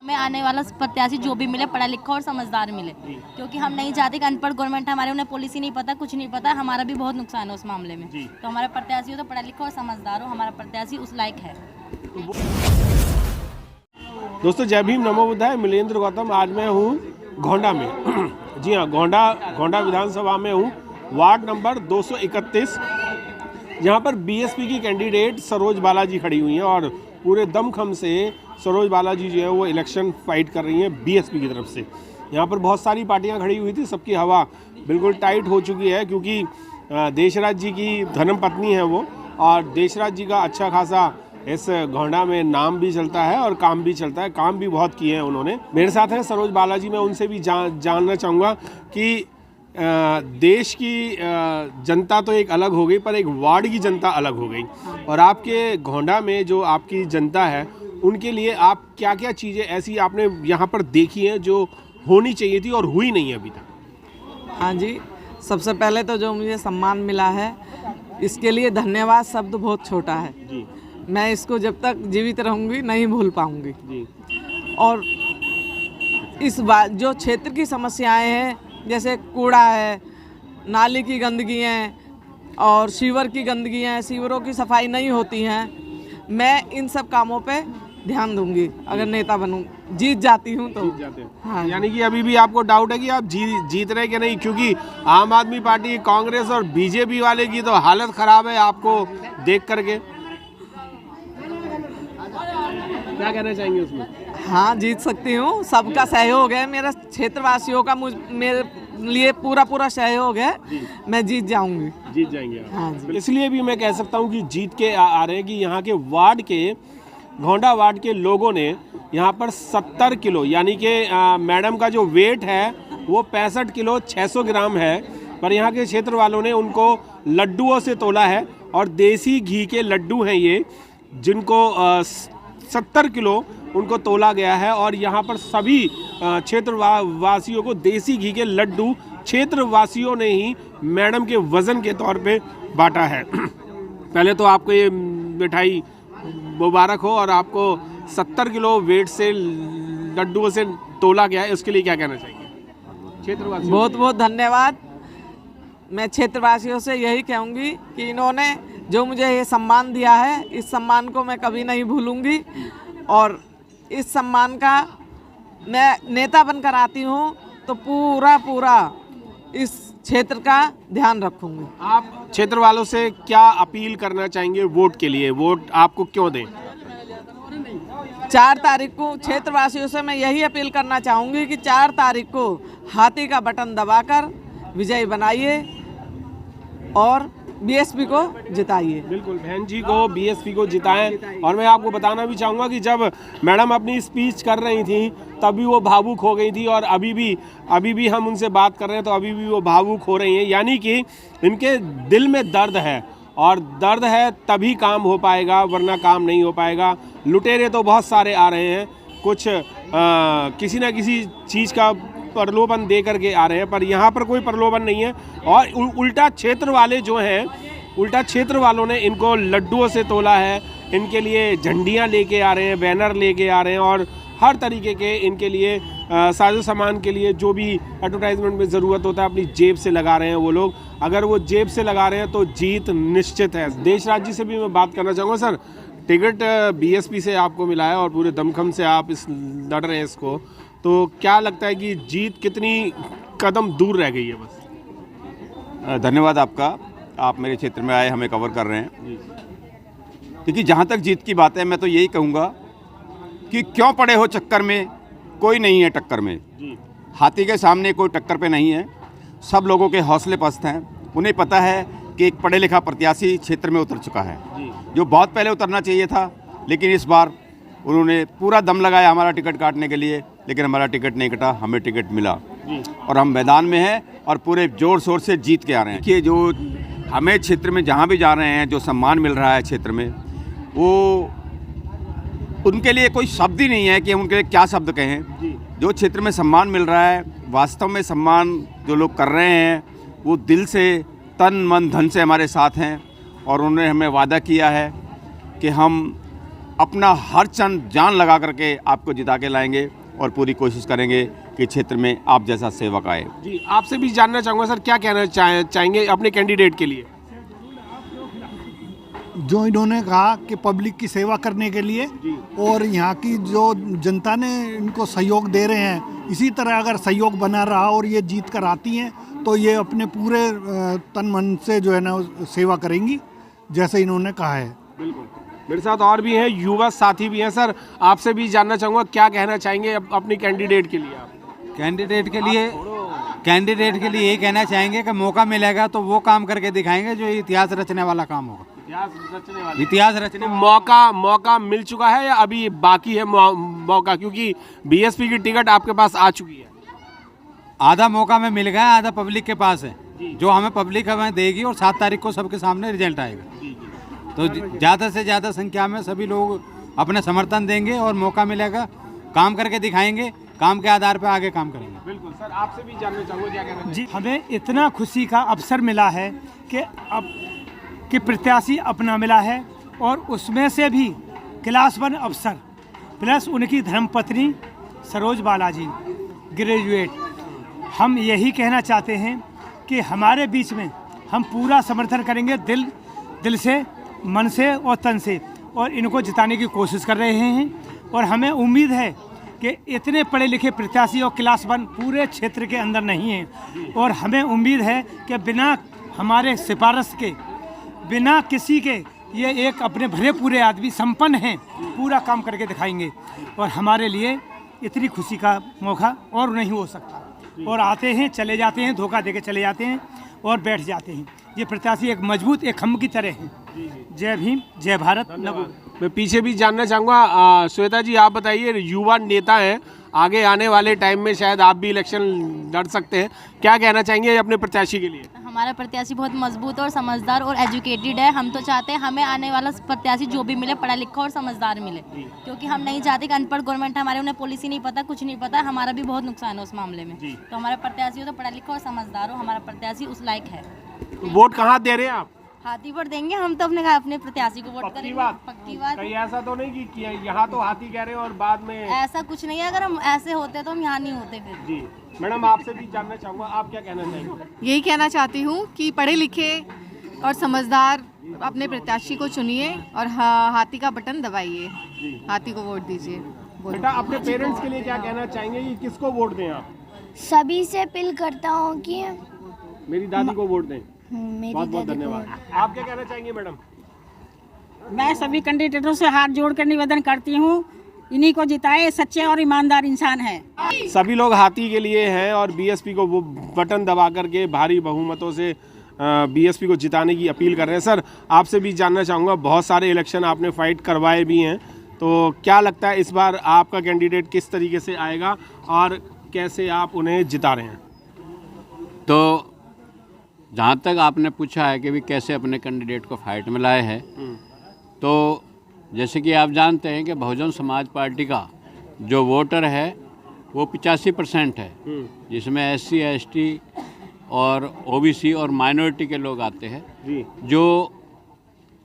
में आने वाला प्रत्याशी जो भी मिले पढ़ा लिखा और समझदार मिले, क्योंकि हम नहीं चाहते कि अनपढ़ गवर्नमेंट हमारे, उन्हें पॉलिसी नहीं पता, कुछ नहीं पता, हमारा भी बहुत नुकसान है उस मामले में। तो हमारा प्रत्याशी हो तो पढ़ा लिखा और समझदार हो, हमारा प्रत्याशी उस लायक है। दोस्तों जय भीम, नमो बुद्धाय। मिलेंद्र गौतम। आज मैं हूँ गोंडा में। जी हाँ, गोंडा विधानसभा में हूँ, वार्ड नंबर 231, जहाँ पर बीएसपी की कैंडिडेट सरोज बालाजी खड़ी हुई हैं और पूरे दमखम से सरोज बालाजी जो है वो इलेक्शन फाइट कर रही हैं बीएसपी की तरफ से। यहाँ पर बहुत सारी पार्टियाँ खड़ी हुई थी, सबकी हवा बिल्कुल टाइट हो चुकी है, क्योंकि देशराज जी की धर्मपत्नी है वो, और देशराज जी का अच्छा खासा इस गोंडा में नाम भी चलता है और काम भी चलता है, काम भी बहुत किए हैं उन्होंने। मेरे साथ हैं सरोज बालाजी। मैं उनसे भी जानना चाहूँगा कि देश की जनता तो एक अलग हो गई, पर एक वार्ड की जनता अलग हो गई, और आपके गोंडा में जो आपकी जनता है उनके लिए आप क्या क्या चीज़ें ऐसी आपने यहाँ पर देखी हैं जो होनी चाहिए थी और हुई नहीं अभी तक? हाँ जी, सबसे पहले तो जो मुझे सम्मान मिला है इसके लिए धन्यवाद शब्द बहुत छोटा है जी। मैं इसको जब तक जीवित रहूँगी नहीं भूल पाऊँगी जी। और इस बात जो क्षेत्र की समस्याएं हैं, जैसे कूड़ा है, नाली की गंदगी है और सीवर की गंदगी है, सीवरों की सफाई नहीं होती हैं, मैं इन सब कामों पे ध्यान दूंगी अगर नेता बनूं, जीत जाती हूं तो। हाँ, यानी कि अभी भी आपको डाउट है कि आप जीत रहे कि नहीं, क्योंकि आम आदमी पार्टी, कांग्रेस और बीजेपी वाले की तो हालत खराब है आपको देख करके। क्या कहना चाहेंगे उसमें? हाँ, जीत सकती हूँ, सबका सहयोग है, मेरा क्षेत्रवासियों का मेरे लिए पूरा सहयोग है, मैं जीत जाएंगे। हाँ जी। इसलिए भी मैं कह सकता हूँ कि जीत के आ रहे हैं कि यहाँ के वार्ड के, गोंडा वार्ड के लोगों ने यहाँ पर 70 किलो, यानी कि मैडम का जो वेट है वो 65 किलो 600 ग्राम है, पर यहाँ के क्षेत्र वालों ने उनको लड्डुओं से तोला है, और देसी घी के लड्डू हैं ये, जिनको 70 किलो उनको तोला गया है। और यहाँ पर सभी क्षेत्रवासियों को देसी घी के लड्डू क्षेत्रवासियों ने ही मैडम के वज़न के तौर पे बांटा है। पहले तो आपको ये मिठाई मुबारक हो, और आपको 70 किलो वेट से लड्डुओं से तोला गया है, उसके लिए क्या कहना चाहिए क्षेत्रवासियों? बहुत बहुत धन्यवाद। मैं क्षेत्रवासियों से यही कहूँगी कि इन्होंने जो मुझे ये सम्मान दिया है, इस सम्मान को मैं कभी नहीं भूलूंगी, और इस सम्मान का मैं नेता बनकर आती हूँ तो पूरा इस क्षेत्र का ध्यान रखूंगी। आप क्षेत्र वालों से क्या अपील करना चाहेंगे वोट के लिए? वोट आपको क्यों दें? 4 तारीख को क्षेत्रवासियों से मैं यही अपील करना चाहूँगी कि 4 तारीख को हाथी का बटन दबाकर विजयी बनाइए और बीएसपी को जिताइए। बिल्कुल, बहन जी को बीएसपी को जिताएं। और मैं आपको बताना भी चाहूँगा कि जब मैडम अपनी स्पीच कर रही थी तभी वो भावुक हो गई थी, और अभी भी हम उनसे बात कर रहे हैं तो अभी भी वो भावुक हो रही हैं। यानी कि इनके दिल में दर्द है, और दर्द है तभी काम हो पाएगा, वरना काम नहीं हो पाएगा। लुटेरे तो बहुत सारे आ रहे हैं, कुछ किसी न किसी चीज़ का प्रलोभन दे करके आ रहे हैं, पर यहाँ पर कोई प्रलोभन नहीं है। और उल्टा क्षेत्र वाले जो हैं, उल्टा क्षेत्र वालों ने इनको लड्डुओं से तोला है, इनके लिए झंडियाँ लेके आ रहे हैं, बैनर लेके आ रहे हैं, और हर तरीके के इनके लिए साजो सामान के लिए जो भी एडवर्टाइजमेंट में ज़रूरत होता है अपनी जेब से लगा रहे हैं वो लोग। अगर वो जेब से लगा रहे हैं तो जीत निश्चित है। देशराज जी से भी मैं बात करना चाहूँगा। सर, टिकट बीएसपी से आपको मिला है और पूरे दमखम से आप लड़ रहे हैं इसको, तो क्या लगता है कि जीत कितनी कदम दूर रह गई है? बस धन्यवाद आपका, आप मेरे क्षेत्र में आए, हमें कवर कर रहे हैं। क्योंकि जहाँ तक जीत की बात है, मैं तो यही कहूँगा कि क्यों पड़े हो चक्कर में, कोई नहीं है टक्कर में। हाथी के सामने कोई टक्कर पे नहीं है, सब लोगों के हौसले पस्त हैं। उन्हें पता है कि एक पढ़े लिखा प्रत्याशी क्षेत्र में उतर चुका है, जो बहुत पहले उतरना चाहिए था, लेकिन इस बार उन्होंने पूरा दम लगाया हमारा टिकट काटने के लिए, लेकिन हमारा टिकट नहीं कटा, हमें टिकट मिला और हम मैदान में हैं और पूरे ज़ोर शोर से जीत के आ रहे हैं। देखिए, जो हमें क्षेत्र में जहाँ भी जा रहे हैं जो सम्मान मिल रहा है क्षेत्र में, वो उनके लिए कोई शब्द ही नहीं है कि हम उनके लिए क्या शब्द कहें। जो क्षेत्र में सम्मान मिल रहा है, वास्तव में सम्मान जो लोग कर रहे हैं वो दिल से, तन मन धन से हमारे साथ हैं, और उन्होंने हमें वादा किया है कि हम अपना हर चंद जान लगा करके आपको जिता के लाएंगे और पूरी कोशिश करेंगे कि क्षेत्र में आप जैसा सेवक आए। जी, आपसे भी जानना चाहूँगा सर, क्या कहना चाहेंगे अपने कैंडिडेट के लिए? जो इन्होंने कहा कि पब्लिक की सेवा करने के लिए और यहाँ की जो जनता ने इनको सहयोग दे रहे हैं, इसी तरह अगर सहयोग बना रहा और ये जीत कर आती हैं तो ये अपने पूरे तन मन से जो है ना सेवा करेंगी जैसे इन्होंने कहा है। बिल्कुल। मेरे साथ और भी हैं, युवा साथी भी हैं। सर, आपसे भी जानना चाहूँगा, क्या कहना चाहेंगे अपनी कैंडिडेट के लिए? आप कैंडिडेट के लिए यही कहना चाहेंगे कि मौका मिलेगा तो वो काम करके दिखाएंगे जो इतिहास रचने वाला काम होगा। इतिहास रचने मौका मिल चुका है या अभी बाकी है मौका? क्योंकि बीएसपी की टिकट आपके पास आ चुकी है। आधा मौका में मिल गया, आधा पब्लिक के पास है, जो हमें पब्लिक हमें देगी और 7 तारीख को सबके सामने रिजल्ट आएगा। तो ज़्यादा से ज़्यादा संख्या में सभी लोग अपना समर्थन देंगे और मौका मिलेगा, काम करके दिखाएंगे, काम के आधार पर आगे काम करेंगे। बिल्कुल सर, आपसे भी जानना चाहूँगा, क्या कहना जी, हमें इतना खुशी का अवसर मिला है कि प्रत्याशी अपना मिला है और उसमें से भी क्लास 1 अफसर प्लस उनकी धर्मपत्नी सरोज बालाजी ग्रेजुएट। हम यही कहना चाहते हैं कि हमारे बीच में हम पूरा समर्थन करेंगे, दिल से, मन से और तन से, और इनको जिताने की कोशिश कर रहे हैं। और हमें उम्मीद है कि इतने पढ़े लिखे प्रत्याशी और क्लास 1 पूरे क्षेत्र के अंदर नहीं हैं, और हमें उम्मीद है कि बिना हमारे सिफारिश के, बिना किसी के, ये एक अपने भरे पूरे आदमी संपन्न हैं, पूरा काम करके दिखाएंगे। और हमारे लिए इतनी खुशी का मौका और नहीं हो सकता। और आते हैं, चले जाते हैं, धोखा देके चले जाते हैं और बैठ जाते हैं। ये प्रत्याशी एक मजबूत एक खम्भ की तरह हैं। जय भीम, जय भारत, नमो। मैं पीछे भी जानना चाहूँगा, श्वेता जी आप बताइए, युवा नेता हैं, आगे आने वाले टाइम में शायद आप भी इलेक्शन लड़ सकते हैं, क्या कहना चाहेंगे अपने प्रत्याशी के लिए? हमारा प्रत्याशी बहुत मजबूत और समझदार और एजुकेटेड है। हम तो चाहते हैं हमें आने वाला प्रत्याशी जो भी मिले पढ़ा लिखा और समझदार मिले, क्योंकि हम नहीं चाहते कि अनपढ़ गवर्नमेंट हमारे, उन्हें पॉलिसी नहीं पता, कुछ नहीं पता, हमारा भी बहुत नुकसान है उस मामले में। तो हमारा प्रत्याशी हो तो पढ़ा लिखा और समझदार हो, हमारा प्रत्याशी उस लायक है। वोट कहाँ दे रहे हैं आप? हाथी वोट देंगे हम तो, अपने प्रत्याशी को वोट करेंगे। पक्की बात। कहीं ऐसा तो नहीं कि यहाँ तो हाथी कह रहे हैं और बाद में? ऐसा कुछ नहीं है, अगर हम ऐसे होते तो हम यहाँ नहीं होते फिर। जी मैडम, आपसे भी जानना चाहूँगा, आप क्या कहना चाहेंगे? यही कहना चाहती हूँ कि पढ़े लिखे और समझदार अपने प्रत्याशी को चुनिए और हाथी का बटन दबाइए, हाथी को वोट दीजिए। बेटा, अपने पेरेंट्स के लिए क्या कहना चाहेंगे कि किसको वोट दें आप? सभी से अपील करता हूँ कि मेरी दादी को वोट दें। मेरी बहुत बहुत दादी को धन्यवाद। आप क्या कहना चाहेंगे मैडम? मैं सभी कैंडिडेटों से हाथ जोड़कर निवेदन करती हूँ, इन्हीं को जिताए, सच्चे और ईमानदार इंसान हैं। सभी लोग हाथी के लिए हैं और बीएसपी को वो बटन दबा करके भारी बहुमतों से बीएसपी को जिताने की अपील कर रहे हैं। सर, आपसे भी जानना चाहूँगा, बहुत सारे इलेक्शन आपने फाइट करवाए भी हैं, तो क्या लगता है इस बार आपका कैंडिडेट किस तरीके से आएगा और कैसे आप उन्हें जिता रहे हैं? तो जहाँ तक आपने पूछा है कि भी कैसे अपने कैंडिडेट को फाइट में लाए हैं, तो जैसे कि आप जानते हैं कि बहुजन समाज पार्टी का जो वोटर है वो 85% है, जिसमें SC ST और OBC और माइनॉरिटी के लोग आते हैं। जो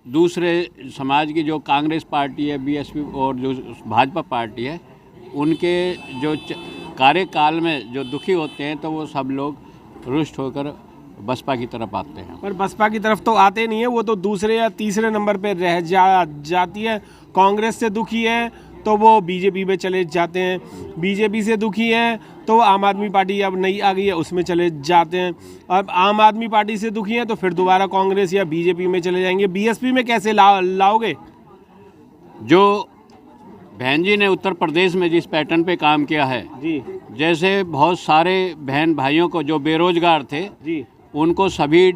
दूसरे समाज की जो कांग्रेस पार्टी है, BSP और जो भाजपा पार्टी है, उनके जो कार्यकाल में जो दुखी होते हैं तो वो सब लोग रुष्ट होकर बसपा की तरफ आते हैं। पर बसपा की तरफ तो आते नहीं है, वो तो दूसरे या तीसरे नंबर पे रह जाती है। कांग्रेस से दुखी है तो वो बीजेपी में चले जाते हैं, बीजेपी से दुखी है तो आम आदमी पार्टी अब नई आ गई है उसमें चले जाते हैं, अब आम आदमी पार्टी से दुखी हैं तो फिर दोबारा कांग्रेस या बीजेपी में चले जाएंगे। बीएसपी में कैसे लाओगे? जो बहन जी ने उत्तर प्रदेश में जिस पैटर्न पे काम किया है जी, जैसे बहुत सारे बहन भाइयों को जो बेरोजगार थे जी, उनको सभी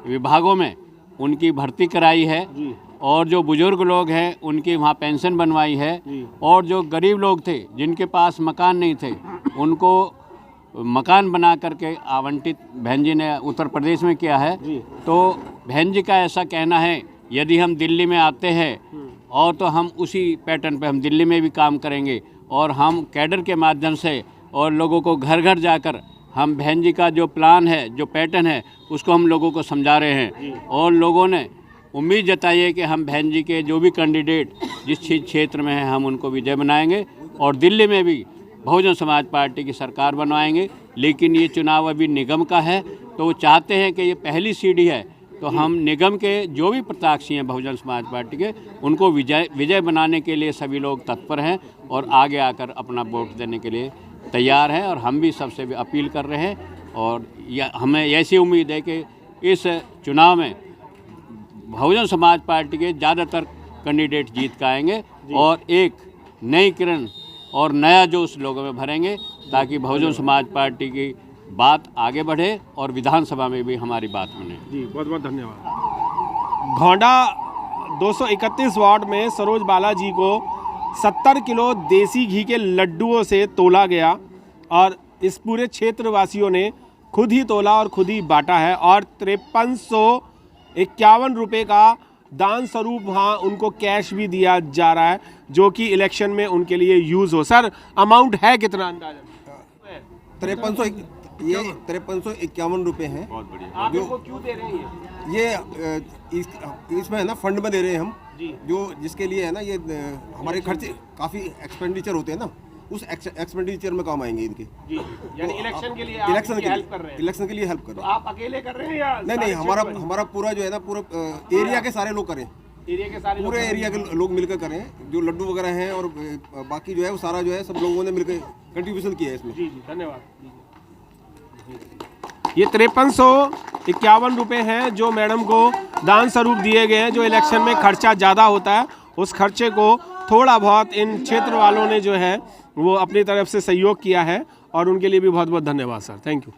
विभागों में उनकी भर्ती कराई है जी, और जो बुजुर्ग लोग हैं उनकी वहाँ पेंशन बनवाई है, और जो गरीब लोग थे जिनके पास मकान नहीं थे उनको मकान बना करके आवंटित बहन जी ने उत्तर प्रदेश में किया है। तो बहन जी का ऐसा कहना है, यदि हम दिल्ली में आते हैं और तो हम उसी पैटर्न पे हम दिल्ली में भी काम करेंगे, और हम कैडर के माध्यम से और लोगों को घर घर जाकर हम बहन जी का जो प्लान है, जो पैटर्न है, उसको हम लोगों को समझा रहे हैं। और लोगों ने उम्मीद जताइए कि हम बहन जी के जो भी कैंडिडेट जिस क्षेत्र में हैं हम उनको विजय बनाएंगे और दिल्ली में भी बहुजन समाज पार्टी की सरकार बनवाएंगे। लेकिन ये चुनाव अभी निगम का है, तो वो चाहते हैं कि ये पहली सीढ़ी है, तो हम निगम के जो भी प्रत्याशी हैं बहुजन समाज पार्टी के उनको विजय बनाने के लिए सभी लोग तत्पर हैं और आगे आकर अपना वोट देने के लिए तैयार हैं। और हम भी सबसे भी अपील कर रहे हैं और हमें ऐसी उम्मीद है कि इस चुनाव में बहुजन समाज पार्टी के ज़्यादातर कैंडिडेट जीत के आएंगे और एक नई किरण और नया जोश लोगों में भरेंगे ताकि बहुजन समाज पार्टी की बात आगे बढ़े और विधानसभा में भी हमारी बात बने। जी बहुत बहुत धन्यवाद। घोंडा 231 वार्ड में सरोज बालाजी को 70 किलो देसी घी के लड्डुओं से तोला गया और इस पूरे क्षेत्रवासियों ने खुद ही तोला और खुद ही बांटा है और 5351 रुपये का दान स्वरूप वहाँ उनको कैश भी दिया जा रहा है जो कि इलेक्शन में उनके लिए यूज़ हो। सर अमाउंट है कितना अंदाजा? 5351 रुपये हैं। बहुत बढ़िया। आप इनको क्यों दे रहे हैं? ये इसमें है ना फंड में दे रहे हैं हम जो जिसके लिए है ना ये हमारे खर्चे काफ़ी एक्सपेंडिचर होते हैं ना, उस एक्सपेंडिचर में काम आएंगे इनके। यानी इलेक्शन के लिए हेल्प कर रहे हैं। इलेक्शन के लिए हेल्प कर रहे हैं। तो आप अकेले कर रहे हैं या नहीं, हमारा पूरा जो है ना पूरा एरिया के सारे लोग करें, एरिया के सारे पूरे एरिया के लोग मिलकर करें। जो लड्डू वगैरह हैं और बाकी जो है वो सारा जो है सब लोगों ने मिलकर कंट्रीब्यूशन किया है इसमें। जी धन्यवाद। ये 5351 रुपये हैं जो मैडम को दान स्वरूप दिए गए हैं। जो इलेक्शन में खर्चा ज़्यादा होता है उस खर्चे को थोड़ा बहुत इन क्षेत्र वालों ने जो है वो अपनी तरफ से सहयोग किया है और उनके लिए भी बहुत बहुत धन्यवाद सर। Thank you.